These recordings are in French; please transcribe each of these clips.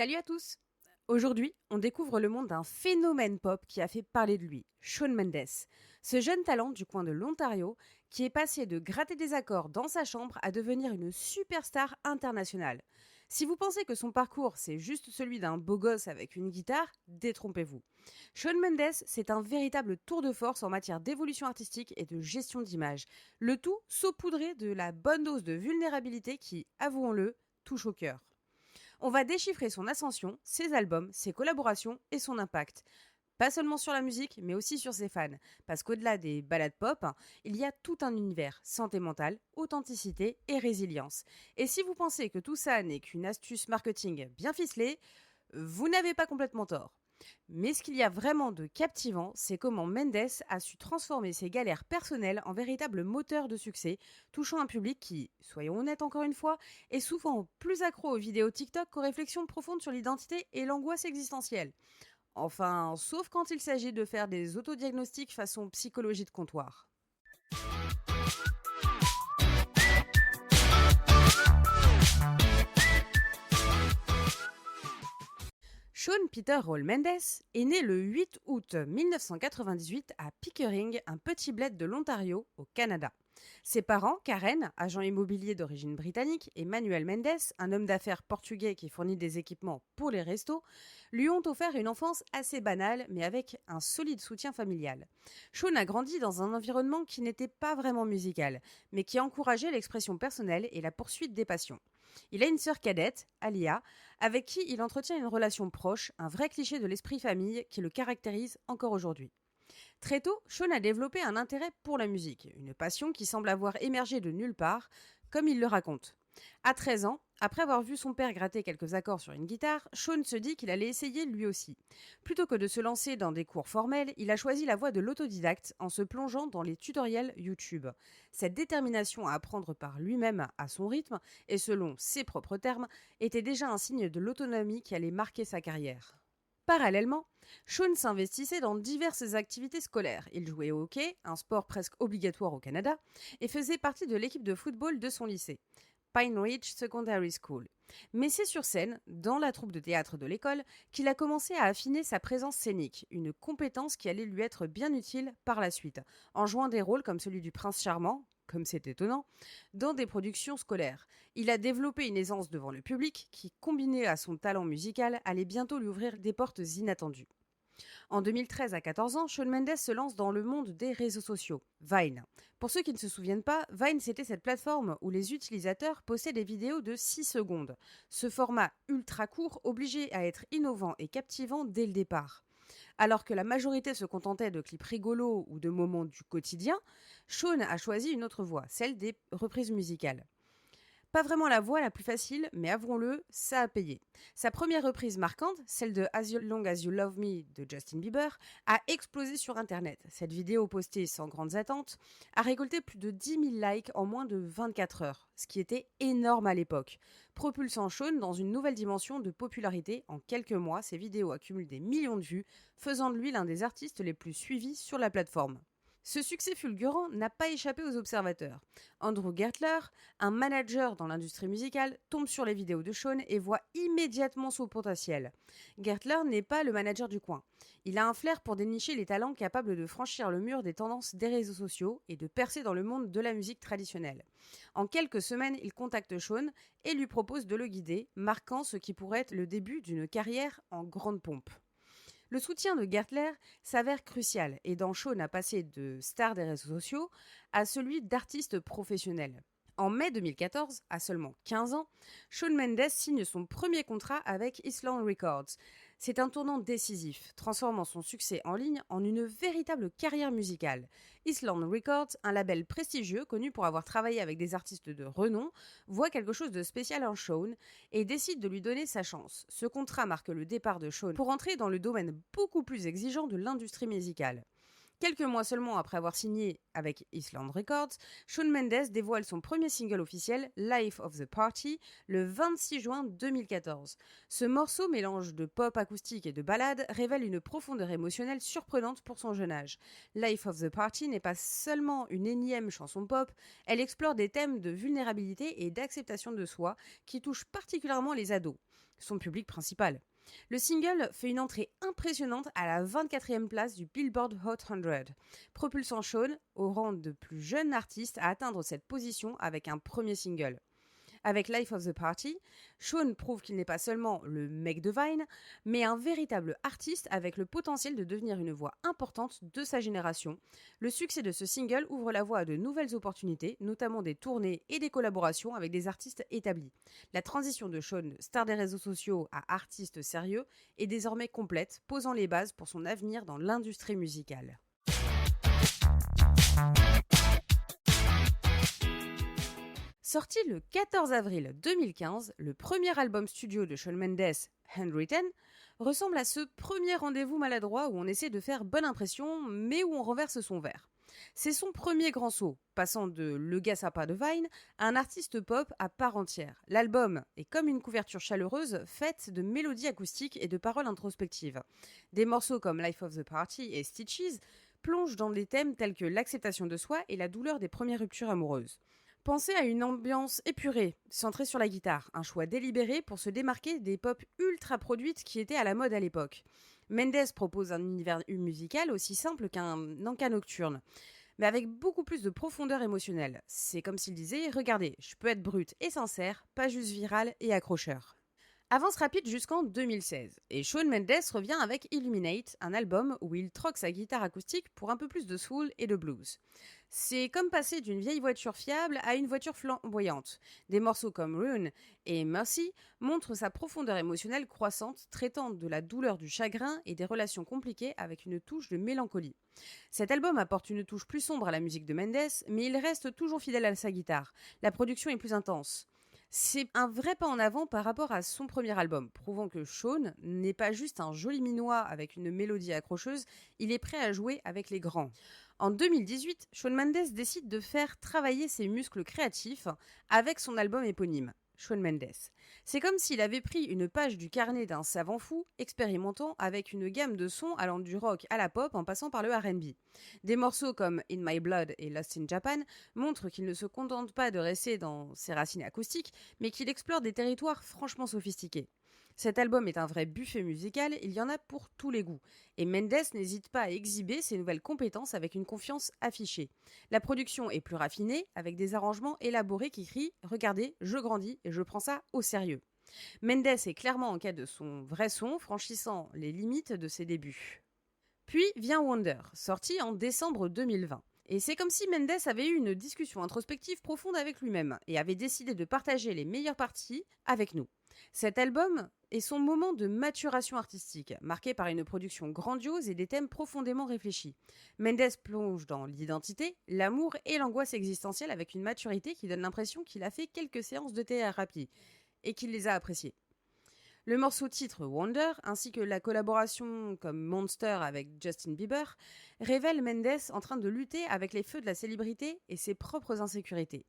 Salut à tous! Aujourd'hui, on découvre le monde d'un phénomène pop qui a fait parler de lui, Shawn Mendes. Ce jeune talent du coin de l'Ontario qui est passé de gratter des accords dans sa chambre à devenir une superstar internationale. Si vous pensez que son parcours c'est juste celui d'un beau gosse avec une guitare, détrompez-vous. Shawn Mendes, c'est un véritable tour de force en matière d'évolution artistique et de gestion d'image. Le tout saupoudré de la bonne dose de vulnérabilité qui, avouons-le, touche au cœur. On va déchiffrer son ascension, ses albums, ses collaborations et son impact. Pas seulement sur la musique, mais aussi sur ses fans. Parce qu'au-delà des ballades pop, il y a tout un univers, santé mentale, authenticité et résilience. Et si vous pensez que tout ça n'est qu'une astuce marketing bien ficelée, vous n'avez pas complètement tort. Mais ce qu'il y a vraiment de captivant, c'est comment Mendes a su transformer ses galères personnelles en véritable moteur de succès, touchant un public qui, soyons honnêtes encore une fois, est souvent plus accro aux vidéos TikTok qu'aux réflexions profondes sur l'identité et l'angoisse existentielle. Enfin, sauf quand il s'agit de faire des autodiagnostics façon psychologie de comptoir. Shawn Peter Roll Mendes est né le 8 août 1998 à Pickering, un petit bled de l'Ontario, au Canada. Ses parents, Karen, agent immobilier d'origine britannique, et Manuel Mendes, un homme d'affaires portugais qui fournit des équipements pour les restos, lui ont offert une enfance assez banale, mais avec un solide soutien familial. Shawn a grandi dans un environnement qui n'était pas vraiment musical, mais qui encourageait l'expression personnelle et la poursuite des passions. Il a une sœur cadette, Alia, avec qui il entretient une relation proche, un vrai cliché de l'esprit famille qui le caractérise encore aujourd'hui. Très tôt, Shawn a développé un intérêt pour la musique, une passion qui semble avoir émergé de nulle part, comme il le raconte. À 13 ans, après avoir vu son père gratter quelques accords sur une guitare, Shawn se dit qu'il allait essayer lui aussi. Plutôt que de se lancer dans des cours formels, il a choisi la voie de l'autodidacte en se plongeant dans les tutoriels YouTube. Cette détermination à apprendre par lui-même à son rythme et selon ses propres termes était déjà un signe de l'autonomie qui allait marquer sa carrière. Parallèlement, Shawn s'investissait dans diverses activités scolaires. Il jouait au hockey, un sport presque obligatoire au Canada, et faisait partie de l'équipe de football de son lycée, Pine Ridge Secondary School. Mais c'est sur scène, dans la troupe de théâtre de l'école, qu'il a commencé à affiner sa présence scénique, une compétence qui allait lui être bien utile par la suite, en jouant des rôles comme celui du prince charmant, comme c'est étonnant, dans des productions scolaires. Il a développé une aisance devant le public qui, combinée à son talent musical, allait bientôt lui ouvrir des portes inattendues. En 2013, à 14 ans, Shawn Mendes se lance dans le monde des réseaux sociaux, Vine. Pour ceux qui ne se souviennent pas, Vine c'était cette plateforme où les utilisateurs postaient des vidéos de 6 secondes. Ce format ultra court obligeait à être innovant et captivant dès le départ. Alors que la majorité se contentait de clips rigolos ou de moments du quotidien, Shawn a choisi une autre voie, celle des reprises musicales. Pas vraiment la voie la plus facile, mais avouons-le, ça a payé. Sa première reprise marquante, celle de As Long As You Love Me de Justin Bieber, a explosé sur Internet. Cette vidéo postée sans grandes attentes a récolté plus de 10 000 likes en moins de 24 heures, ce qui était énorme à l'époque. Propulsant Shawn dans une nouvelle dimension de popularité, en quelques mois, ses vidéos accumulent des millions de vues, faisant de lui l'un des artistes les plus suivis sur la plateforme. Ce succès fulgurant n'a pas échappé aux observateurs. Andrew Gertler, un manager dans l'industrie musicale, tombe sur les vidéos de Shawn et voit immédiatement son potentiel. Gertler n'est pas le manager du coin. Il a un flair pour dénicher les talents capables de franchir le mur des tendances des réseaux sociaux et de percer dans le monde de la musique traditionnelle. En quelques semaines, il contacte Shawn et lui propose de le guider, marquant ce qui pourrait être le début d'une carrière en grande pompe. Le soutien de Gertler s'avère crucial, aidant Shawn à passer de star des réseaux sociaux à celui d'artiste professionnel. En mai 2014, à seulement 15 ans, Shawn Mendes signe son premier contrat avec Island Records. C'est un tournant décisif, transformant son succès en ligne en une véritable carrière musicale. Island Records, un label prestigieux connu pour avoir travaillé avec des artistes de renom, voit quelque chose de spécial en Shawn et décide de lui donner sa chance. Ce contrat marque le départ de Shawn pour entrer dans le domaine beaucoup plus exigeant de l'industrie musicale. Quelques mois seulement après avoir signé avec Island Records, Shawn Mendes dévoile son premier single officiel, Life of the Party, le 26 juin 2014. Ce morceau, mélange de pop acoustique et de ballade, révèle une profondeur émotionnelle surprenante pour son jeune âge. Life of the Party n'est pas seulement une énième chanson pop, elle explore des thèmes de vulnérabilité et d'acceptation de soi qui touchent particulièrement les ados. son public principal. Le single fait une entrée impressionnante à la 24e place du Billboard Hot 100, propulsant Shawn au rang de plus jeune artiste à atteindre cette position avec un premier single. Avec Life of the Party, Shawn prouve qu'il n'est pas seulement le mec de Vine, mais un véritable artiste avec le potentiel de devenir une voix importante de sa génération. Le succès de ce single ouvre la voie à de nouvelles opportunités, notamment des tournées et des collaborations avec des artistes établis. La transition de Shawn, star des réseaux sociaux à artiste sérieux, est désormais complète, posant les bases pour son avenir dans l'industrie musicale. Sorti le 14 avril 2015, le premier album studio de Shawn Mendes, Handwritten, ressemble à ce premier rendez-vous maladroit où on essaie de faire bonne impression, mais où on renverse son verre. C'est son premier grand saut, passant de Le gars sympa de Vine à un artiste pop à part entière. L'album est comme une couverture chaleureuse faite de mélodies acoustiques et de paroles introspectives. Des morceaux comme Life of the Party et Stitches plongent dans des thèmes tels que l'acceptation de soi et la douleur des premières ruptures amoureuses. Pensez à une ambiance épurée, centrée sur la guitare, un choix délibéré pour se démarquer des pop ultra produites qui étaient à la mode à l'époque. Mendes propose un univers musical aussi simple qu'un encas nocturne, mais avec beaucoup plus de profondeur émotionnelle. C'est comme s'il disait « Regardez, je peux être brut et sincère, pas juste viral et accrocheur ». Avance rapide jusqu'en 2016, et Shawn Mendes revient avec Illuminate, un album où il troque sa guitare acoustique pour un peu plus de soul et de blues. C'est comme passer d'une vieille voiture fiable à une voiture flamboyante. Des morceaux comme Rune et Mercy montrent sa profondeur émotionnelle croissante, traitant de la douleur du chagrin et des relations compliquées avec une touche de mélancolie. Cet album apporte une touche plus sombre à la musique de Mendes, mais il reste toujours fidèle à sa guitare. La production est plus intense. C'est un vrai pas en avant par rapport à son premier album, prouvant que Shawn n'est pas juste un joli minois avec une mélodie accrocheuse, il est prêt à jouer avec les grands. En 2018, Shawn Mendes décide de faire travailler ses muscles créatifs avec son album éponyme, Shawn Mendes. C'est comme s'il avait pris une page du carnet d'un savant fou, expérimentant avec une gamme de sons allant du rock à la pop en passant par le R&B. Des morceaux comme In My Blood et Lost in Japan montrent qu'il ne se contente pas de rester dans ses racines acoustiques, mais qu'il explore des territoires franchement sophistiqués. Cet album est un vrai buffet musical, il y en a pour tous les goûts. Et Mendes n'hésite pas à exhiber ses nouvelles compétences avec une confiance affichée. La production est plus raffinée, avec des arrangements élaborés qui crient « Regardez, je grandis et je prends ça au sérieux ». Mendes est clairement en quête de son vrai son, franchissant les limites de ses débuts. Puis vient Wonder, sorti en décembre 2020. Et c'est comme si Mendes avait eu une discussion introspective profonde avec lui-même et avait décidé de partager les meilleures parties avec nous. Cet album est son moment de maturation artistique, marqué par une production grandiose et des thèmes profondément réfléchis. Mendes plonge dans l'identité, l'amour et l'angoisse existentielle avec une maturité qui donne l'impression qu'il a fait quelques séances de thérapie et qu'il les a appréciées. Le morceau titre Wonder, ainsi que la collaboration comme Monster avec Justin Bieber, révèle Mendes en train de lutter avec les feux de la célébrité et ses propres insécurités.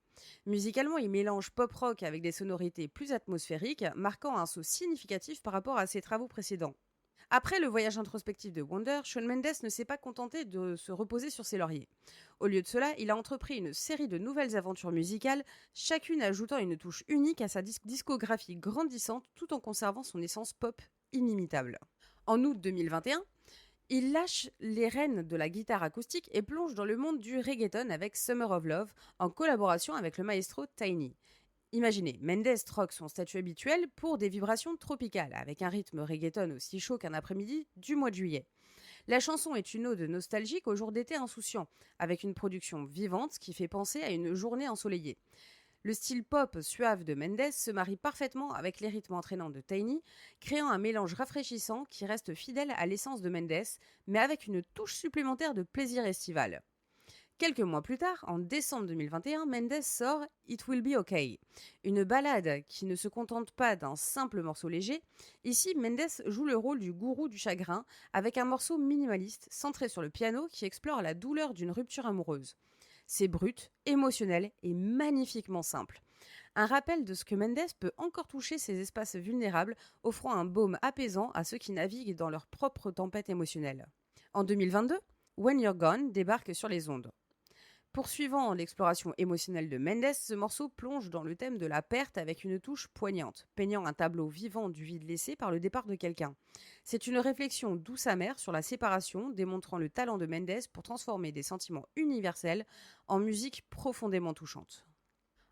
Musicalement, il mélange pop-rock avec des sonorités plus atmosphériques, marquant un saut significatif par rapport à ses travaux précédents. Après le voyage introspectif de Wonder, Shawn Mendes ne s'est pas contenté de se reposer sur ses lauriers. Au lieu de cela, il a entrepris une série de nouvelles aventures musicales, chacune ajoutant une touche unique à sa discographie grandissante tout en conservant son essence pop inimitable. En août 2021, il lâche les rênes de la guitare acoustique et plonge dans le monde du reggaeton avec Summer of Love en collaboration avec le maestro Tiny. Imaginez, Mendes troque son statut habituel pour des vibrations tropicales, avec un rythme reggaeton aussi chaud qu'un après-midi du mois de juillet. La chanson est une ode nostalgique au jour d'été insouciant, avec une production vivante qui fait penser à une journée ensoleillée. Le style pop suave de Mendes se marie parfaitement avec les rythmes entraînants de Tiny, créant un mélange rafraîchissant qui reste fidèle à l'essence de Mendes, mais avec une touche supplémentaire de plaisir estival. Quelques mois plus tard, en décembre 2021, Mendes sort It Will Be Okay, une ballade qui ne se contente pas d'un simple morceau léger. Ici, Mendes joue le rôle du gourou du chagrin avec un morceau minimaliste centré sur le piano qui explore la douleur d'une rupture amoureuse. C'est brut, émotionnel et magnifiquement simple. Un rappel de ce que Mendes peut encore toucher ces espaces vulnérables, offrant un baume apaisant à ceux qui naviguent dans leur propre tempête émotionnelle. En 2022, When You're Gone débarque sur les ondes. Poursuivant l'exploration émotionnelle de Mendes, ce morceau plonge dans le thème de la perte avec une touche poignante, peignant un tableau vivant du vide laissé par le départ de quelqu'un. C'est une réflexion douce amère sur la séparation, démontrant le talent de Mendes pour transformer des sentiments universels en musique profondément touchante.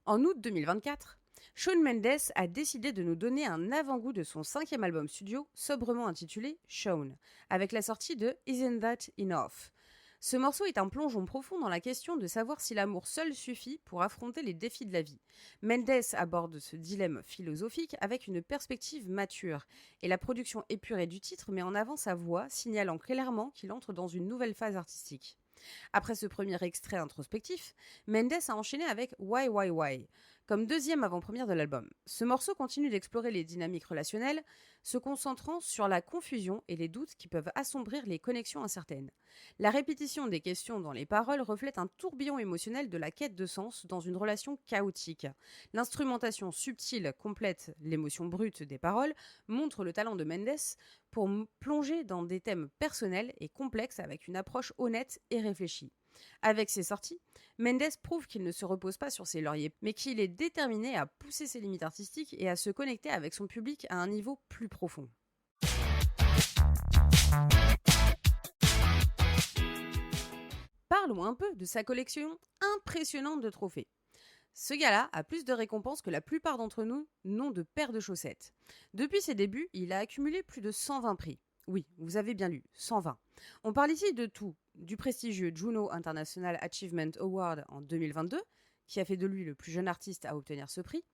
En août 2024, Shawn Mendes a décidé de nous donner un avant-goût de son 5e album studio, sobrement intitulé Shawn, avec la sortie de Isn't That Enough. Ce morceau est un plongeon profond dans la question de savoir si l'amour seul suffit pour affronter les défis de la vie. Mendes aborde ce dilemme philosophique avec une perspective mature, et la production épurée du titre met en avant sa voix, signalant clairement qu'il entre dans une nouvelle phase artistique. Après ce premier extrait introspectif, Mendes a enchaîné avec Why Why Why, comme deuxième avant-première de l'album. Ce morceau continue d'explorer les dynamiques relationnelles, se concentrant sur la confusion et les doutes qui peuvent assombrir les connexions incertaines. La répétition des questions dans les paroles reflète un tourbillon émotionnel de la quête de sens dans une relation chaotique. L'instrumentation subtile complète l'émotion brute des paroles, montre le talent de Mendes pour plonger dans des thèmes personnels et complexes avec une approche honnête et réfléchie. Avec ses sorties, Mendes prouve qu'il ne se repose pas sur ses lauriers, mais qu'il est déterminé à pousser ses limites artistiques et à se connecter avec son public à un niveau plus profond. Parlons un peu de sa collection impressionnante de trophées. Ce gars-là a plus de récompenses que la plupart d'entre nous n'ont de paires de chaussettes. Depuis ses débuts, il a accumulé plus de 120 prix. Oui, vous avez bien lu, 120. On parle ici de tout, du prestigieux Juno International Achievement Award en 2022, qui a fait de lui le plus jeune artiste à obtenir ce prix,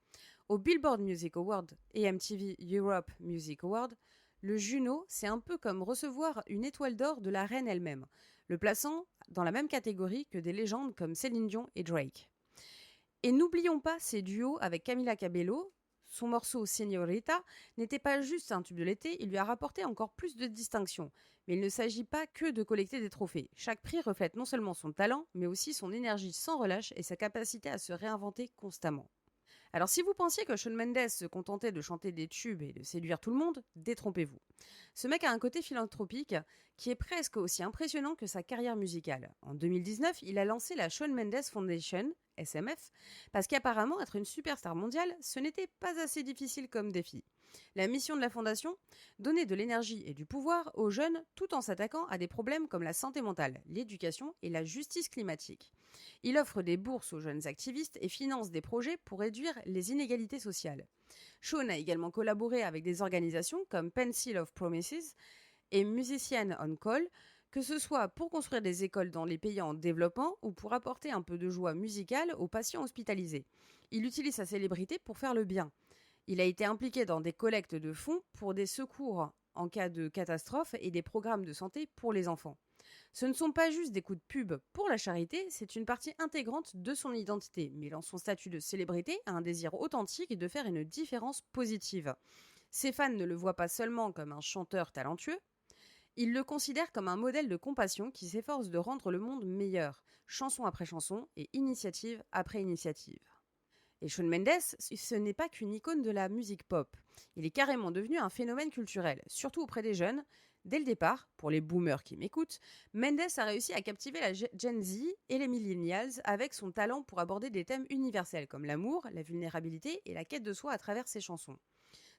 au Billboard Music Award et MTV Europe Music Award. Le Juno, c'est un peu comme recevoir une étoile d'or de la reine elle-même, le plaçant dans la même catégorie que des légendes comme Céline Dion et Drake. Et n'oublions pas ses duos avec Camila Cabello. Son morceau Señorita n'était pas juste un tube de l'été, il lui a rapporté encore plus de distinctions. Mais il ne s'agit pas que de collecter des trophées. Chaque prix reflète non seulement son talent, mais aussi son énergie sans relâche et sa capacité à se réinventer constamment. Alors si vous pensiez que Shawn Mendes se contentait de chanter des tubes et de séduire tout le monde, détrompez-vous. Ce mec a un côté philanthropique qui est presque aussi impressionnant que sa carrière musicale. En 2019, il a lancé la Shawn Mendes Foundation, SMF, parce qu'apparemment être une superstar mondiale, ce n'était pas assez difficile comme défi. La mission de la fondation, donner de l'énergie et du pouvoir aux jeunes tout en s'attaquant à des problèmes comme la santé mentale, l'éducation et la justice climatique. Il offre des bourses aux jeunes activistes et finance des projets pour réduire les inégalités sociales. Shawn a également collaboré avec des organisations comme Pencil of Promises et Musician on Call, que ce soit pour construire des écoles dans les pays en développement ou pour apporter un peu de joie musicale aux patients hospitalisés. Il utilise sa célébrité pour faire le bien. Il a été impliqué dans des collectes de fonds pour des secours en cas de catastrophe et des programmes de santé pour les enfants. Ce ne sont pas juste des coups de pub pour la charité, c'est une partie intégrante de son identité, mêlant son statut de célébrité à un désir authentique de faire une différence positive. Ses fans ne le voient pas seulement comme un chanteur talentueux, ils le considèrent comme un modèle de compassion qui s'efforce de rendre le monde meilleur, chanson après chanson et initiative après initiative. Et Shawn Mendes, ce n'est pas qu'une icône de la musique pop. Il est carrément devenu un phénomène culturel, surtout auprès des jeunes. Dès le départ, pour les boomers qui m'écoutent, Mendes a réussi à captiver la Gen Z et les millennials avec son talent pour aborder des thèmes universels comme l'amour, la vulnérabilité et la quête de soi à travers ses chansons.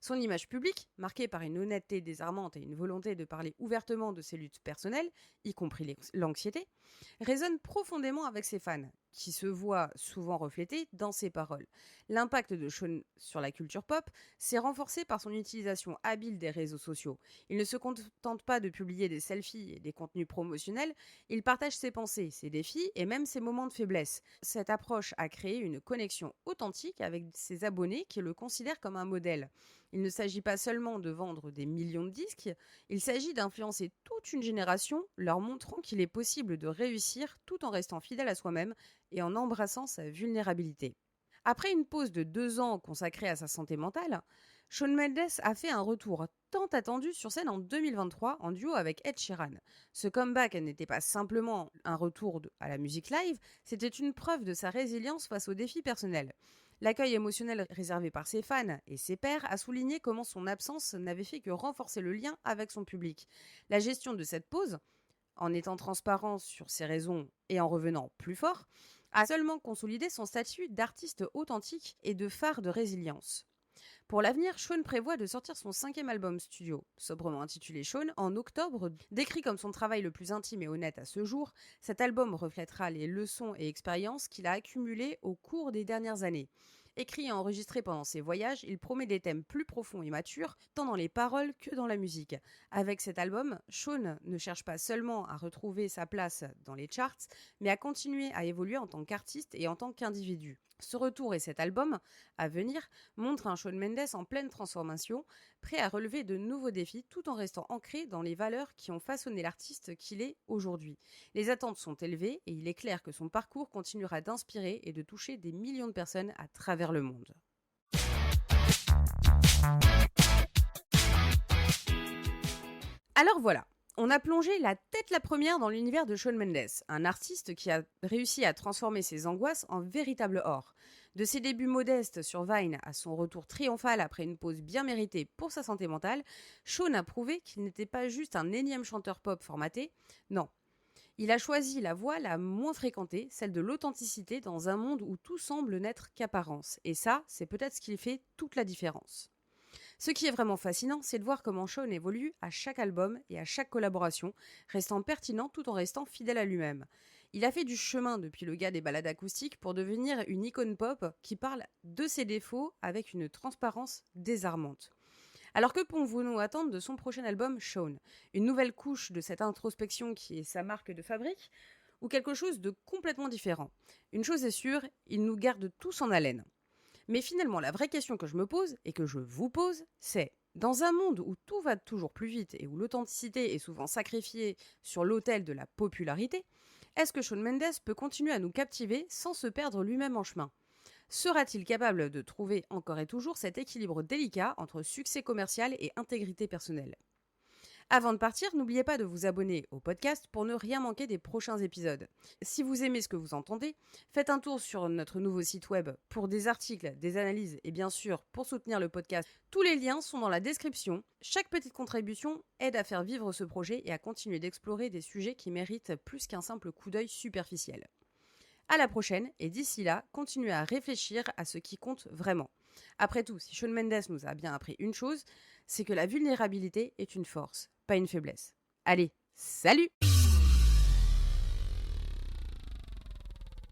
Son image publique, marquée par une honnêteté désarmante et une volonté de parler ouvertement de ses luttes personnelles, y compris l'anxiété, résonne profondément avec ses fans, qui se voient souvent reflétés dans ses paroles. L'impact de Shawn sur la culture pop s'est renforcé par son utilisation habile des réseaux sociaux. Il ne se contente pas de publier des selfies et des contenus promotionnels, il partage ses pensées, ses défis et même ses moments de faiblesse. Cette approche a créé une connexion authentique avec ses abonnés qui le considèrent comme un modèle. Il ne s'agit pas seulement de vendre des millions de disques, il s'agit d'influencer toute une génération, leur montrant qu'il est possible de réussir tout en restant fidèle à soi-même et en embrassant sa vulnérabilité. Après une pause de 2 ans consacrée à sa santé mentale, Shawn Mendes a fait un retour tant attendu sur scène en 2023 en duo avec Ed Sheeran. Ce comeback n'était pas simplement un retour à la musique live, c'était une preuve de sa résilience face aux défis personnels. L'accueil émotionnel réservé par ses fans et ses pairs a souligné comment son absence n'avait fait que renforcer le lien avec son public. La gestion de cette pause, en étant transparent sur ses raisons et en revenant plus fort, a seulement consolidé son statut d'artiste authentique et de phare de résilience. Pour l'avenir, Shawn prévoit de sortir son 5e album studio, sobrement intitulé Shawn, en octobre. Décrit comme son travail le plus intime et honnête à ce jour, cet album reflètera les leçons et expériences qu'il a accumulées au cours des dernières années. Écrit et enregistré pendant ses voyages, il promet des thèmes plus profonds et matures, tant dans les paroles que dans la musique. Avec cet album, Shawn ne cherche pas seulement à retrouver sa place dans les charts, mais à continuer à évoluer en tant qu'artiste et en tant qu'individu. Ce retour et cet album, à venir, montrent un Shawn Mendes en pleine transformation, prêt à relever de nouveaux défis tout en restant ancré dans les valeurs qui ont façonné l'artiste qu'il est aujourd'hui. Les attentes sont élevées et il est clair que son parcours continuera d'inspirer et de toucher des millions de personnes à travers le monde. Alors voilà, on a plongé la tête la première dans l'univers de Shawn Mendes, un artiste qui a réussi à transformer ses angoisses en véritable or. De ses débuts modestes sur Vine à son retour triomphal après une pause bien méritée pour sa santé mentale, Shawn a prouvé qu'il n'était pas juste un énième chanteur pop formaté, non. Il a choisi la voie la moins fréquentée, celle de l'authenticité dans un monde où tout semble n'être qu'apparence. Et ça, c'est peut-être ce qui fait toute la différence. Ce qui est vraiment fascinant, c'est de voir comment Shawn évolue à chaque album et à chaque collaboration, restant pertinent tout en restant fidèle à lui-même. Il a fait du chemin depuis le gars des ballades acoustiques pour devenir une icône pop qui parle de ses défauts avec une transparence désarmante. Alors que pouvons-nous attendre de son prochain album Shawn ? Une nouvelle couche de cette introspection qui est sa marque de fabrique ou quelque chose de complètement différent ? Une chose est sûre, il nous garde tous en haleine. Mais finalement, la vraie question que je me pose et que je vous pose, c'est dans un monde où tout va toujours plus vite et où l'authenticité est souvent sacrifiée sur l'autel de la popularité, est-ce que Shawn Mendes peut continuer à nous captiver sans se perdre lui-même en chemin ? Sera-t-il capable de trouver encore et toujours cet équilibre délicat entre succès commercial et intégrité personnelle ? Avant de partir, n'oubliez pas de vous abonner au podcast pour ne rien manquer des prochains épisodes. Si vous aimez ce que vous entendez, faites un tour sur notre nouveau site web pour des articles, des analyses et bien sûr pour soutenir le podcast. Tous les liens sont dans la description. Chaque petite contribution aide à faire vivre ce projet et à continuer d'explorer des sujets qui méritent plus qu'un simple coup d'œil superficiel. À la prochaine et d'ici là, continuez à réfléchir à ce qui compte vraiment. Après tout, si Shawn Mendes nous a bien appris une chose, c'est que la vulnérabilité est une force, pas une faiblesse. Allez, salut!